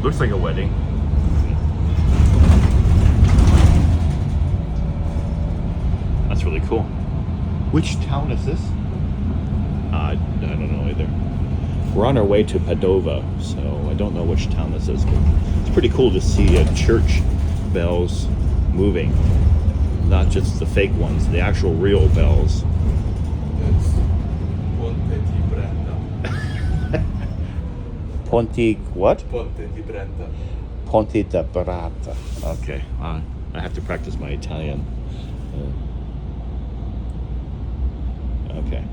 Looks like a wedding. That's really cool. Which town is this? I don't know either. We're on our way to Padua, so I don't know which town this is, but it's pretty cool to see church bells moving. Not just the fake ones, the actual real bells. It's Ponte di Brenta. Ponte what? Ponte di Brenta. Ponte da Barata. Okay, I have to practice my Italian. Okay.